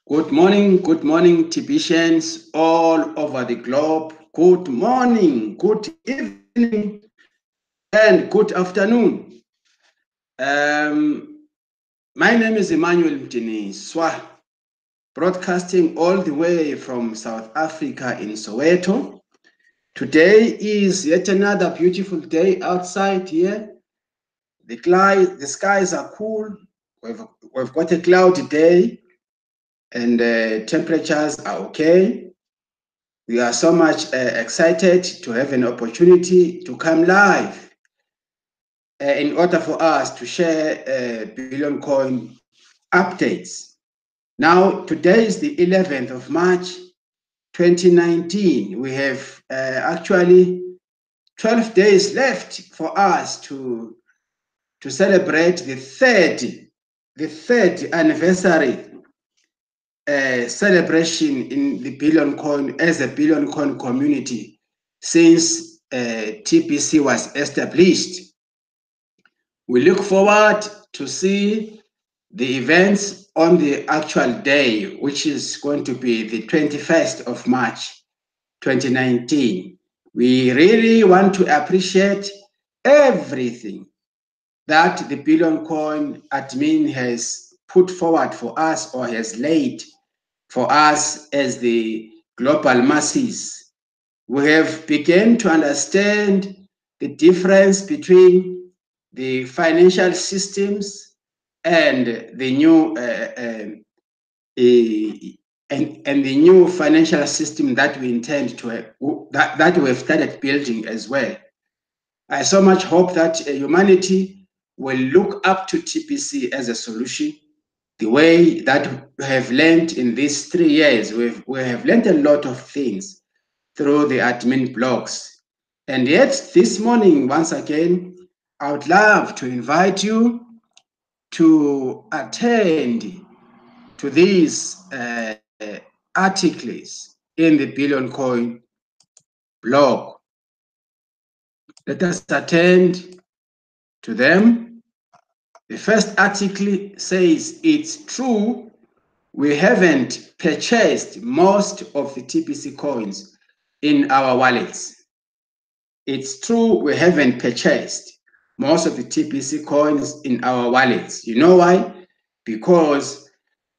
Good morning, TBCians all over the globe. Good morning, good evening, and good afternoon. My name is emmanuelmdiniswa, broadcasting all the way from South Africa in Soweto. Today is yet another beautiful day outside here. The skies are cool. We've got a cloudy day, and temperatures are okay. We are so much excited to have an opportunity to come live in order for us to share Billion Coin updates. Now, today is the 11th of March, 2019. We have actually 12 days left for us to celebrate the third anniversary celebration in the Billion Coin as a Billion Coin community since TBC was established. We look forward to see the events on the actual day, which is going to be the 21st of March, 2019. We really want to appreciate everything that the Billion Coin admin has put forward for us or has laid for us as the global masses. We have begun to understand the difference between the financial systems and the new and the new financial system that we intend to have, that we have started building as well. I so much hope that humanity will look up to TBC as a solution. The way that we have learned in these 3 years, we have learned a lot of things through the admin blogs. And yet this morning, once again, I would love to invite you to attend to these articles in the Billion Coin blog. Let us attend to them. The first article says, it's true, we haven't purchased most of the TBC coins in our wallets. It's true, we haven't purchased most of the TBC coins in our wallets. You know why? Because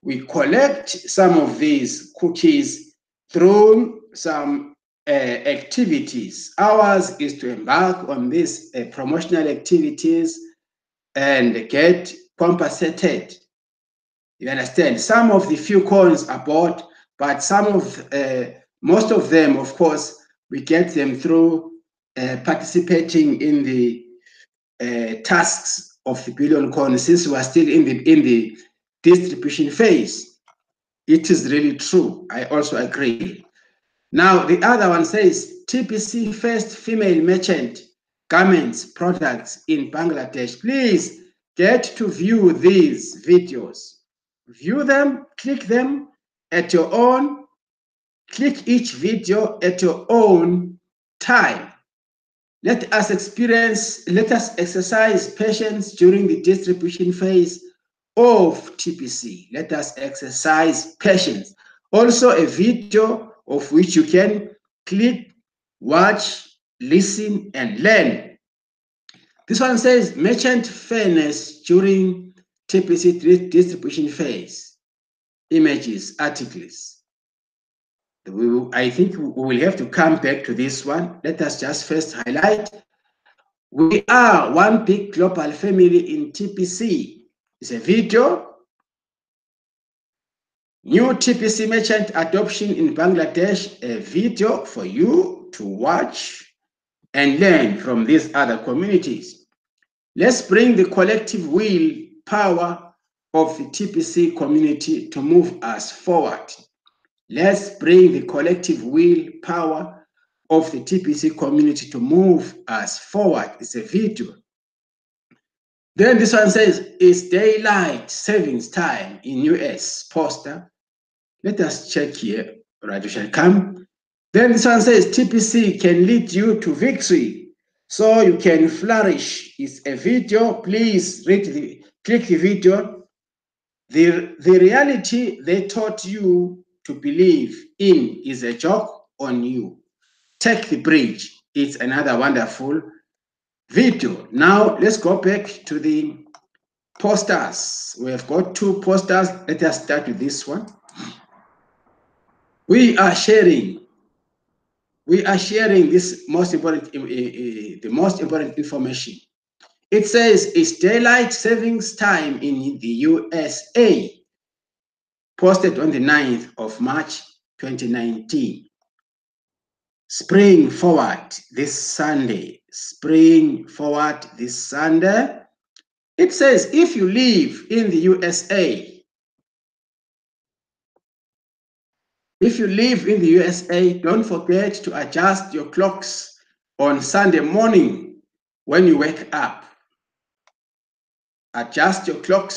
we collect some of these cookies through some activities. Ours is to embark on these promotional activities and get compensated. You understand? Some of the few coins are bought, but most of them, of course, we get them through participating in the tasks of the Billion Coin. Since we are still in the distribution phase, it is really true. I also agree. Now, the other one says, TBC first female merchant garments products in Bangladesh. Please get to view these videos. View them, click them at your own, click each video at your own time. Let us exercise patience during the distribution phase of TBC. Let us exercise patience. Also a video of which you can click, watch, listen, and learn. This one says merchant fairness during TBC distribution phase. Images, articles. I think we will have to come back to this one. Let us just first highlight. We are one big global family in TBC. It's a video. New TBC merchant adoption in Bangladesh, a video for you to watch and learn from these other communities. Let's bring the collective will power of the TBC community to move us forward. Let's bring the collective will power of the TBC community to move us forward. It's a video. Then this one says, it's daylight savings time in US poster. Let us check here. Right, we shall come. Then this one says, TBC can lead you to victory, so you can flourish. It's a video. Please click the video The reality they taught you to believe in is a joke on you. Take the bridge. It's another wonderful video. Now let's go back to the posters. We have got two posters. Let us start with this one. We are sharing this most important, the most important information. It says it's daylight savings time in the USA, posted on the 9th of March 2019. Spring forward this Sunday. Spring forward this Sunday. It says if you live in the USA, don't forget to adjust your clocks on Sunday morning when you wake up. Adjust your clocks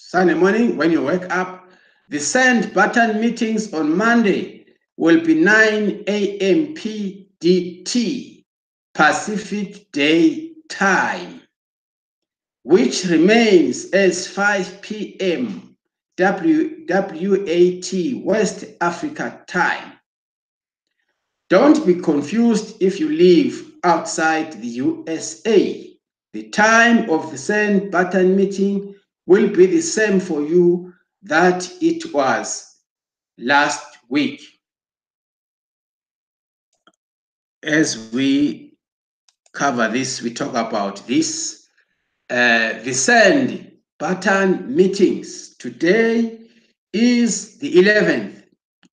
Sunday morning when you wake up. The send button meetings on Monday will be 9 a.m. PDT, Pacific Day Time, which remains as 5 p.m. WAT, West Africa Time. Don't be confused if you live outside the USA. The time of the send button meeting will be the same for you that it was last week. As we cover this, we talk about this, the send button meetings. Today is the 11th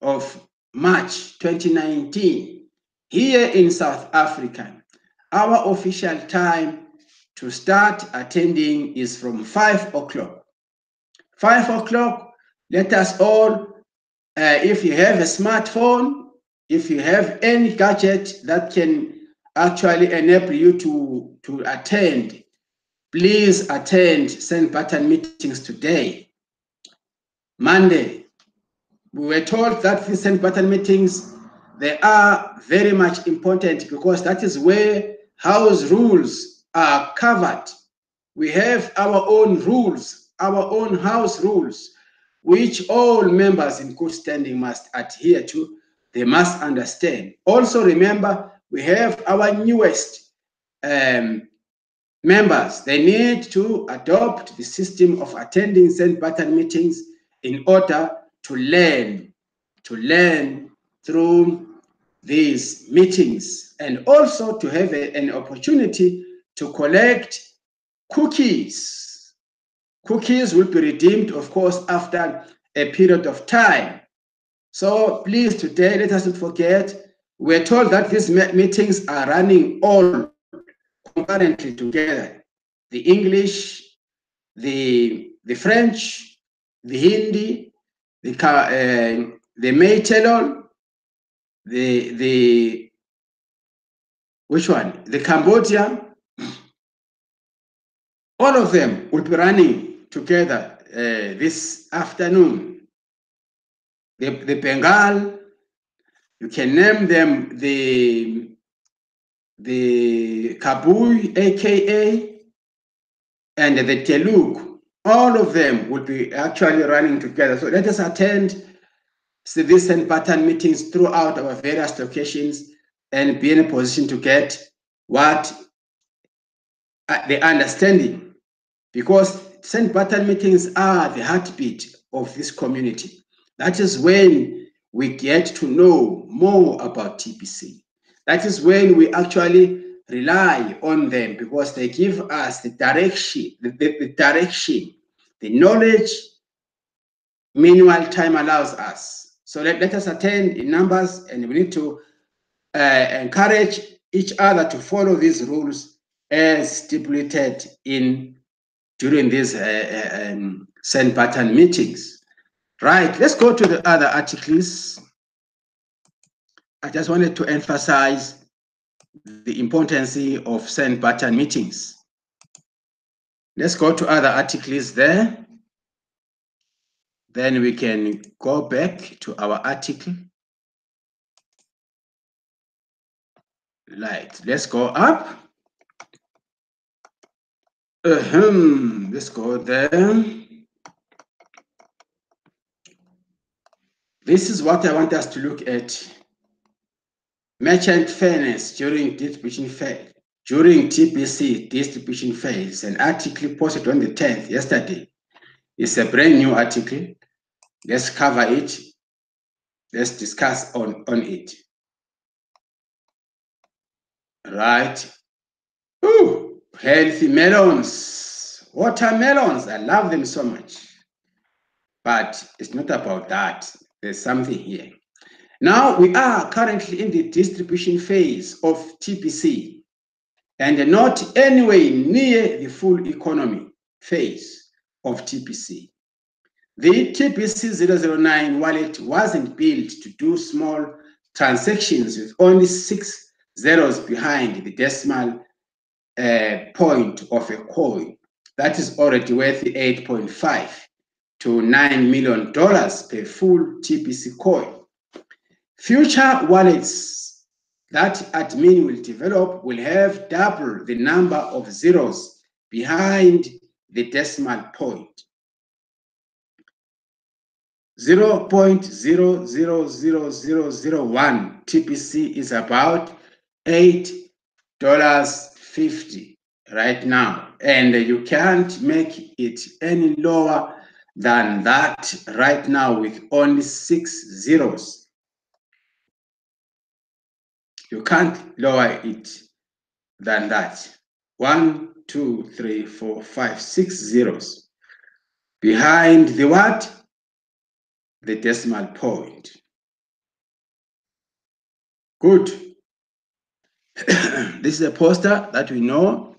of March 2019. Here in South Africa, our official time to start attending is from 5 o'clock. 5 o'clock, let us all, if you have a smartphone, if you have any gadget that can actually enable you to attend, please attend send button meetings today. Monday, we were told that the send button meetings, they are very much important because that is where house rules are covered. We have our own rules, our own house rules, which all members in good standing must adhere to. They must understand. Also remember, we have our newest members. They need to adopt the system of attending send button meetings in order to learn through these meetings, and also to have an opportunity to collect cookies. Cookies will be redeemed, of course, after a period of time. So please, today, let us not forget, we're told that these meetings are running all concurrently together. The English, the French, the Hindi, the Maytelon, which one? The Cambodia. All of them will be running together this afternoon. The Bengal, you can name them the Kabui, AKA, and the Teluk. All of them will be actually running together. So let us attend these send button meetings throughout our various locations and be in a position to get what the understanding, because send button meetings are the heartbeat of this community. That is when we get to know more about TBC. That is when we actually rely on them, because they give us the direction, the knowledge meanwhile time allows us. So let us attend in numbers, and we need to encourage each other to follow these rules as stipulated during these send button meetings. Right, let's go to the other articles. I just wanted to emphasize the importance of send button meetings. Let's go to other articles there. Then we can go back to our article. Right, let's go up. Let's go there. This is what I want us to look at. Merchant fairness during distribution phase, during TBC distribution phase, an article posted on the 10th yesterday. It's a brand new article. Let's cover it. Let's discuss on it. Right. Ooh, healthy melons, watermelons. I love them so much. But it's not about that. There's something here. Now we are currently in the distribution phase of TBC and not anywhere near the full economy phase of TBC. The TBC 009 wallet wasn't built to do small transactions with only 6 zeros behind the decimal point of a coin that is already worth $8.5 to $9 million per full TBC coin. Future wallets that admin will develop will have double the number of zeros behind the decimal point. 0.000001 TBC is about $8.50 right now, and you can't make it any lower than that right now with only 6 zeros. You can't lower it than that. 1, 2, 3, 4, 5, 6 zeros behind the what? The decimal point. Good. This is a poster that we know.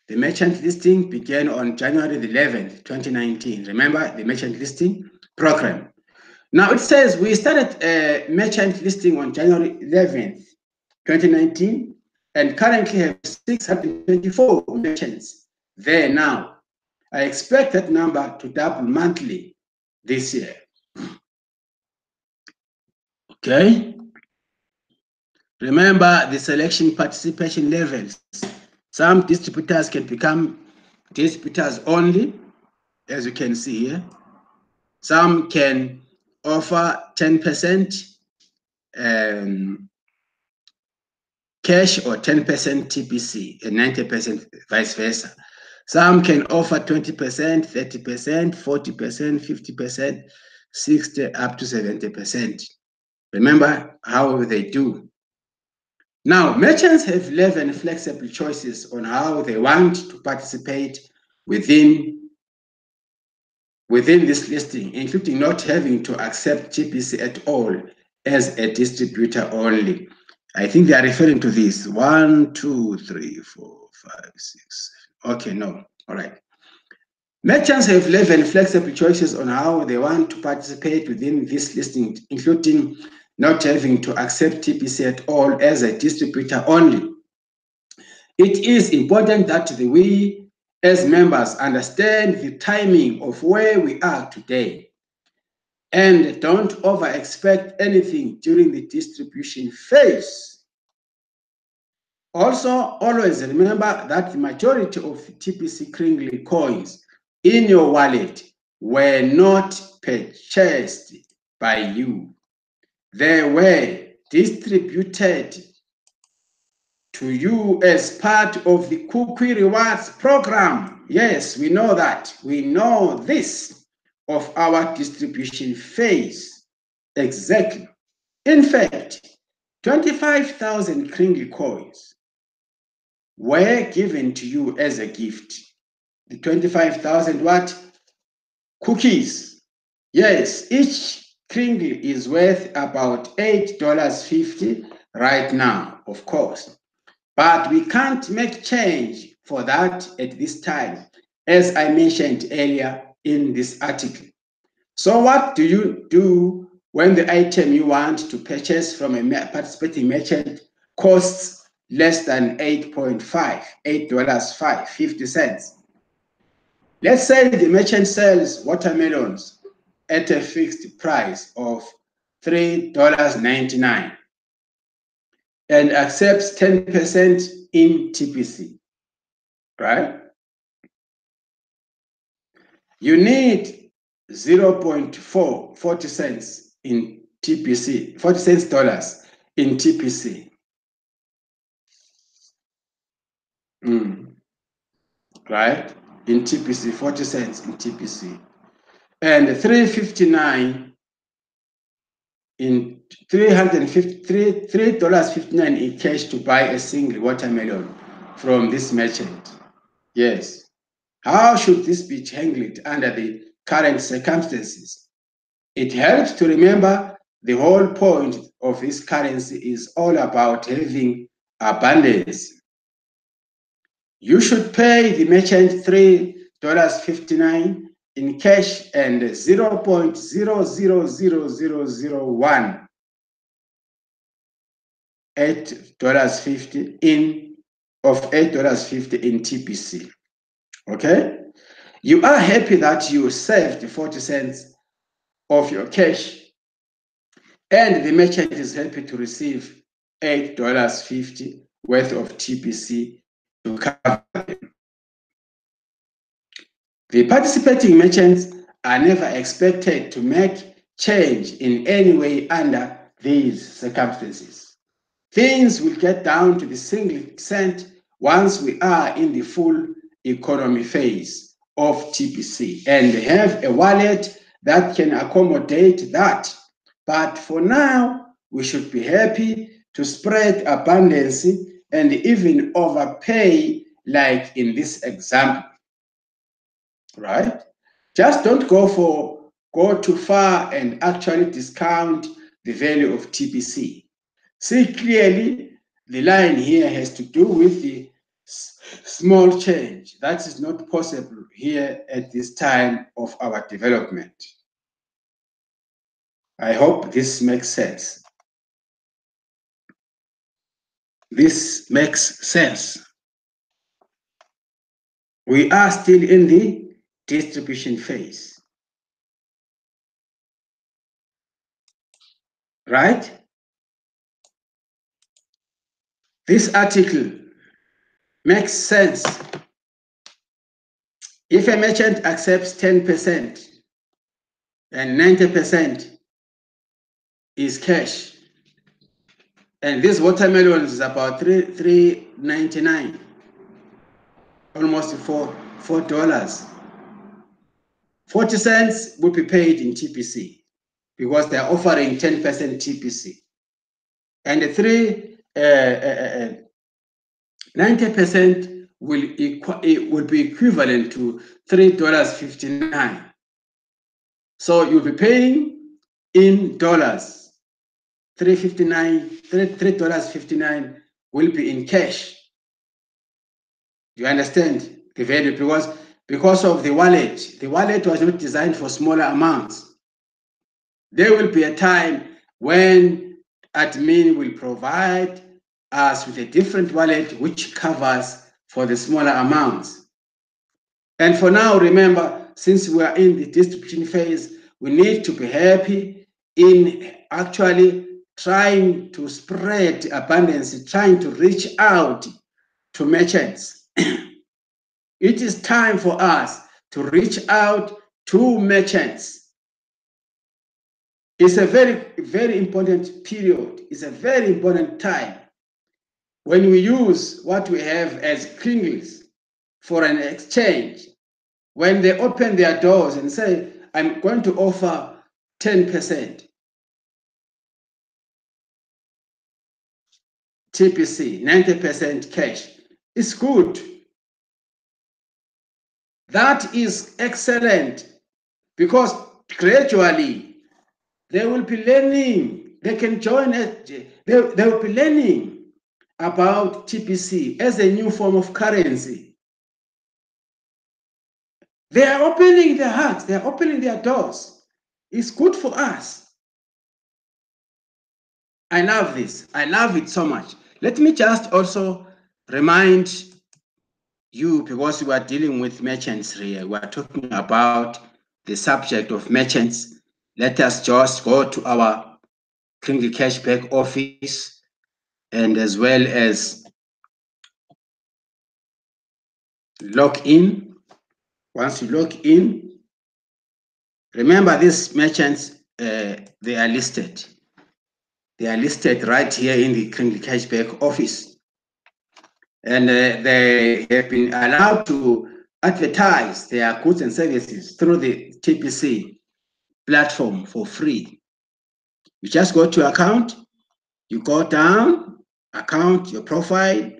The merchant listing began on January the 11th, 2019. Remember the merchant listing program. Now it says we started a merchant listing on January 11th, 2019, and currently have 624 merchants there now. I expect that number to double monthly this year. Okay. Remember the selection participation levels. Some distributors can become distributors only, as you can see here. Some can offer 10% cash or 10% TBC and 90% vice versa. Some can offer 20%, 30%, 40%, 50%, 60%, up to 70%. Remember how they do. Now, merchants have 11 flexible choices on how they want to participate within this listing, including not having to accept TBC at all as a distributor only. I think they are referring to this. 1, 2, 3, 4, 5, 6. Okay, no. All right. Merchants have 11 flexible choices on how they want to participate within this listing, including not having to accept TBC at all as a distributor only. It is important that we, as members, understand the timing of where we are today and don't over-expect anything during the distribution phase. Also, always remember that the majority of TBC Kringle coins in your wallet were not purchased by you. They were distributed to you as part of the Cookie Rewards program. Yes, we know that. We know this of our distribution phase. Exactly. In fact, 25,000 Kringle coins were given to you as a gift. The 25,000 what? Cookies. Yes, each Kringle is worth about $8.50 right now, of course. But we can't make change for that at this time, as I mentioned earlier in this article. So what do you do when the item you want to purchase from a participating merchant costs less than $8.50? Let's say the merchant sells watermelons at a fixed price of $3.99 and accepts 10% in TBC, right? You need 0.40 cents in TPC, 40 cents dollars in TPC. Right? In TPC, 40 cents in TPC. And $3.59 in $3.59 in cash to buy a single watermelon from this merchant. Yes. How should this be handled under the current circumstances? It helps to remember the whole point of this currency is all about having abundance. You should pay the merchant $3.59 in cash and 0.000001 $8.50 in TPC. Okay? You are happy that you saved 40 cents of your cash, and the merchant is happy to receive $8.50 worth of TPC to cover them. The participating merchants are never expected to make change in any way under these circumstances. Things will get down to the single cent once we are in the full economy phase of TPC and have a wallet that can accommodate that. But for now, we should be happy to spread abundance and even overpay, like in this example. Right? Just don't go too far and actually discount the value of TPC. See clearly, the line here has to do with the small change. That is not possible here at this time of our development. I hope this makes sense. This makes sense. We are still in the distribution phase. Right? This article makes sense. If a merchant accepts 10% and 90% is cash, and this watermelon is about $3.99, almost $4. 40 cents will be paid in TPC because they're offering 10% TPC. And the 90% will be equivalent to $3.59. So you'll be paying in dollars. $3.59 will be in cash. You understand the value? Because of the wallet. The wallet was not designed for smaller amounts. There will be a time when admin will provide us with a different wallet which covers for the smaller amounts. And for now, remember, since we are in the distribution phase, we need to be happy in actually trying to spread abundance, trying to reach out to merchants. It is time for us to reach out to merchants. It's a very, very important period. It's a very important time when we use what we have as kingdoms for an exchange. When they open their doors and say, I'm going to offer 10% TPC, 90% cash, it's good. That is excellent because gradually they will be learning. They can join it. They will be learning about TPC as a new form of currency. They are opening their hearts. They are opening their doors. It's good for us. I love this. I love it so much. Let me just also remind you, because we are dealing with merchants here, we are talking about the subject of merchants. Let us just go to our Kingly Cashback office and as well as log in. Once you log in, remember these merchants they are listed. They are listed right here in the Kringle Cashback office. And they have been allowed to advertise their goods and services through the tbc platform for free. You just go to account, you go down, account, your profile,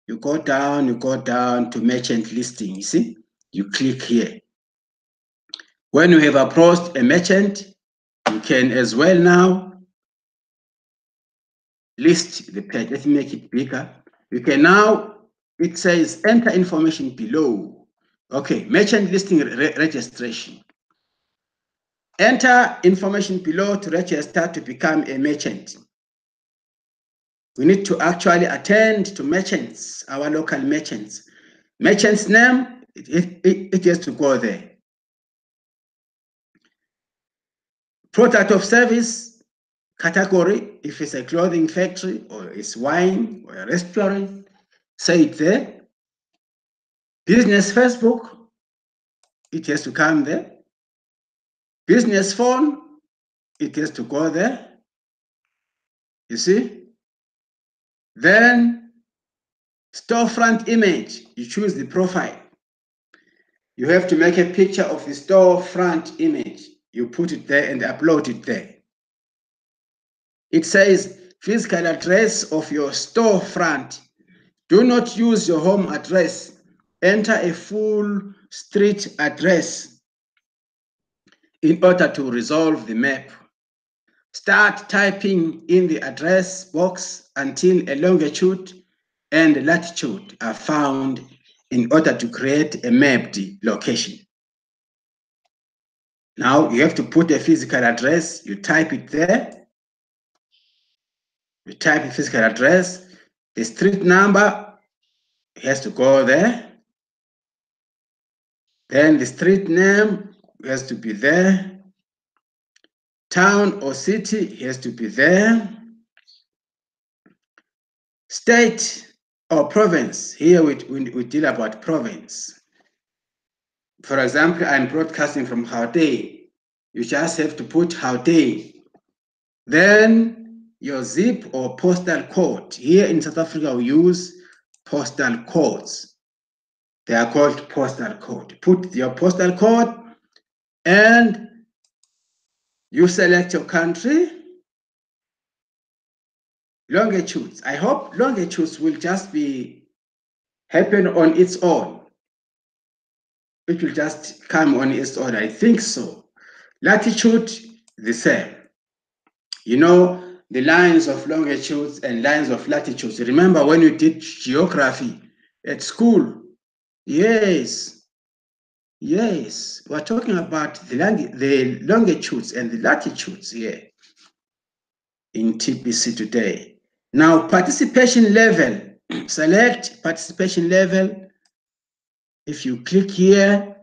you go down to merchant listing. You see, you click here. When you have approached a merchant, you can as well now list the page. Let me make it bigger. You can now, it says enter information below. Okay, merchant listing registration. Enter information below to register to become a merchant. We need to actually attend to merchants, our local merchants. Merchant's name, it has to go there. Product of service, category, if it's a clothing factory or it's wine or a restaurant, say it there. Business Facebook, it has to come there. Business phone, it has to go there. You see? Then storefront image, you choose the profile. You have to make a picture of the storefront image. You put it there and upload it there. It says physical address of your storefront. Do not use your home address. Enter a full street address in order to resolve the map. Start typing in the address box until a longitude and latitude are found in order to create a mapped location. Now you have to put a physical address, you type it there. You type a physical address, the street number has to go there. Then the street name has to be there. Town or city has to be there. State or province, here we deal about province. For example, I'm broadcasting from Gauteng. You just have to put Gauteng. Then your zip or postal code. Here in South Africa, we use postal codes. They are called postal code. Put your postal code and you select your country. Longitudes. I hope longitudes will just be happen on its own. It will just come on its own. I think so. Latitude, the same. You know, the lines of longitudes and lines of latitudes. Remember when you did geography at school? Yes. Yes. We're talking about the longitudes and the latitudes here in TBC today. Now, participation level. Select participation level. If you click here,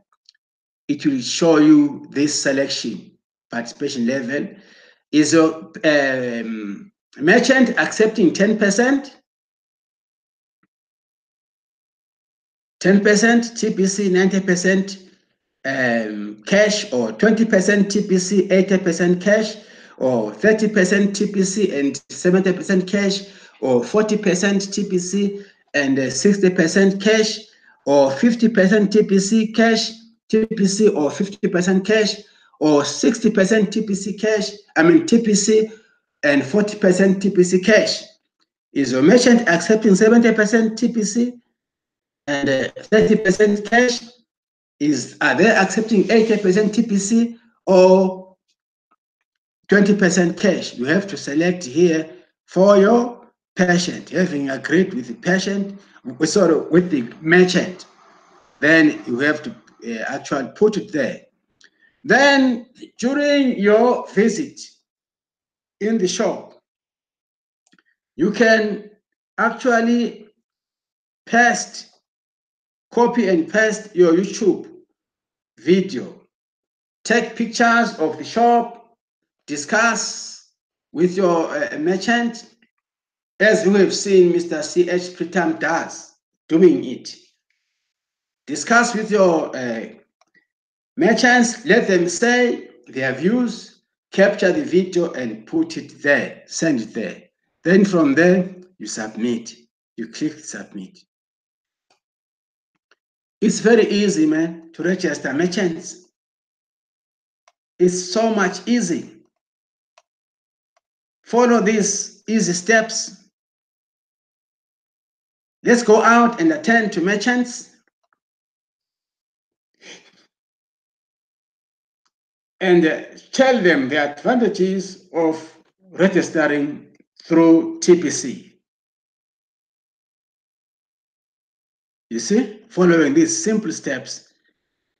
it will show you this selection. Participation level. Is your merchant accepting 10%? 10% TBC, 90% cash, or 20% TBC, 80% cash, or 30% TBC and 70% cash, or 40% TBC and 60% cash, or 50% TBC cash, TBC or 50% cash, or 60% TBC cash, TBC and 40% TBC cash. Is your merchant accepting 70% TBC and 30% cash? Are they accepting 80% TBC or 20% cash? You have to select here for your patient, having agreed with the patient, with the merchant. Then you have to actually put it there. Then during your visit in the shop, you can actually copy and paste your YouTube video. Take pictures of the shop, discuss with your merchant, as we have seen Mr. C.H. Pritam doing it. Discuss with your merchants, let them say their views. capture the video and put it there, send it there. Then from there, you submit. You click submit. It's very easy, man, to register merchants. It's so much easy. Follow these easy steps. Let's go out and attend to merchants and tell them the advantages of registering through TBC. You see, following these simple steps,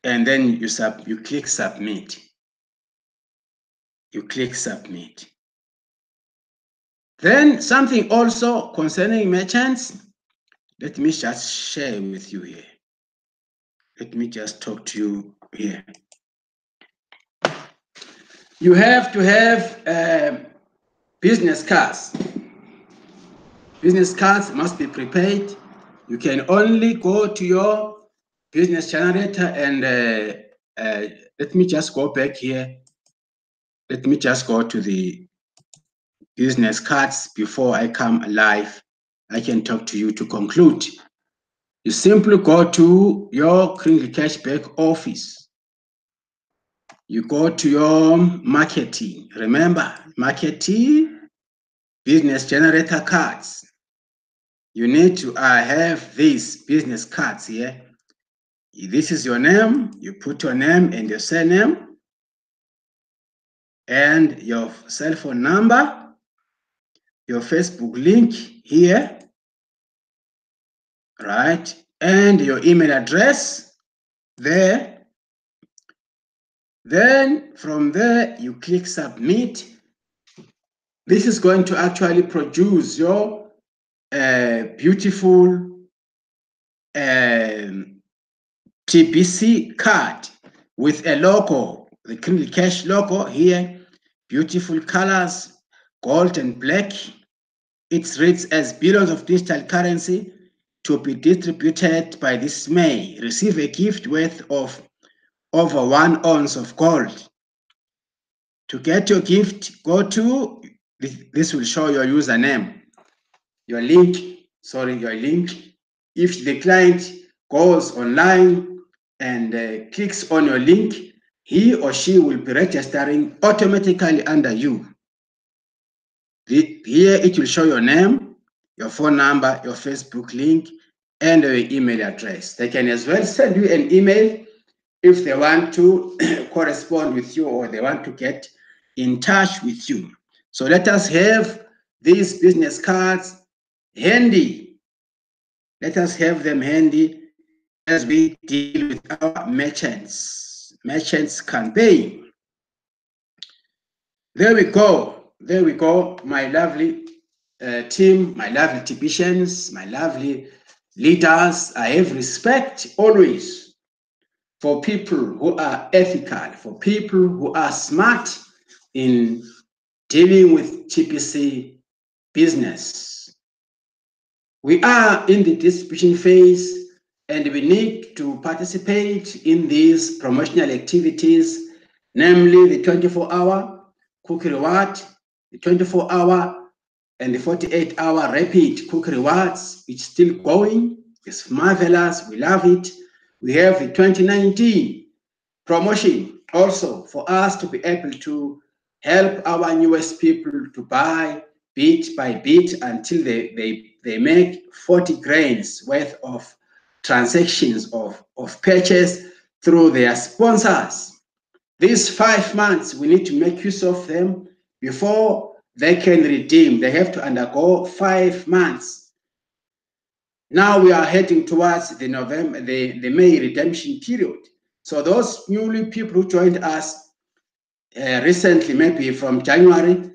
and then you click submit. You click submit. Then something also concerning merchants, let me just share with you here. Let me just talk to you here. You have to have business cards. Business cards must be prepaid. You can only go to your business generator and let me just go back here. Let me just go to the business cards before I come live. I can talk to you to conclude. You simply go to your Kringle Cashback office. You go to your marketing. Remember, marketing, business generator cards. You need to have these business cards here. This is your name. You put your name and your surname and your cell phone number, your Facebook link here, right? And your email address there. Then from there, you click submit. This is going to actually produce your beautiful tbc card with a logo, the Kringle Cash logo here, beautiful colors, gold and black. It reads as billions of digital currency to be distributed by this May. Receive a gift worth of over 1 ounce of gold. To get your gift, go to, this will show your username, your link. If the client goes online and clicks on your link, he or she will be registering automatically under you. Here it will show your name, your phone number, your Facebook link, and your email address. They can as well send you an email if they want to correspond with you or they want to get in touch with you. So let us have these business cards handy. Let us have them handy as we deal with our merchants campaign. There we go, my lovely team, my lovely technicians, my lovely leaders. I have respect always for people who are ethical, for people who are smart in dealing with TBC business. We are in the distribution phase and we need to participate in these promotional activities, namely the 24-hour cookie reward, the 24-hour and the 48-hour rapid cookie rewards. It's still going. It's marvelous. We love it. We have the 2019 promotion also for us to be able to help our newest people to buy bit by bit until they make 40 grains worth of transactions of purchase through their sponsors. These 5 months, we need to make use of them before they can redeem. They have to undergo 5 months. Now we are heading towards the May redemption period. So those newly people who joined us recently, maybe from January,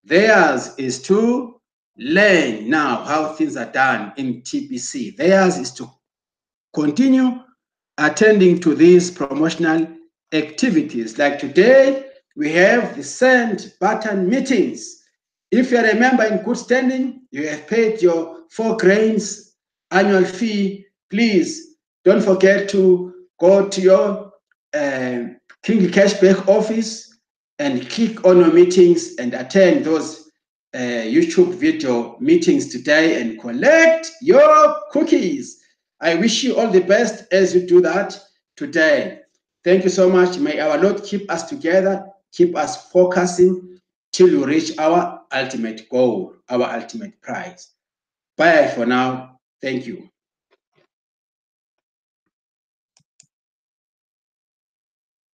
theirs is to learn now how things are done in TBC. Theirs is to continue attending to these promotional activities. Like today, we have the send button meetings. If you're a member in good standing, you have paid your 4 grains annual fee, please don't forget to go to your Kringle Cashback office and click on your meetings and attend those YouTube video meetings today and collect your cookies. I wish you all the best as you do that today. Thank you so much. May our Lord keep us together, keep us focusing till we reach our ultimate goal, our ultimate prize. Bye for now. Thank you.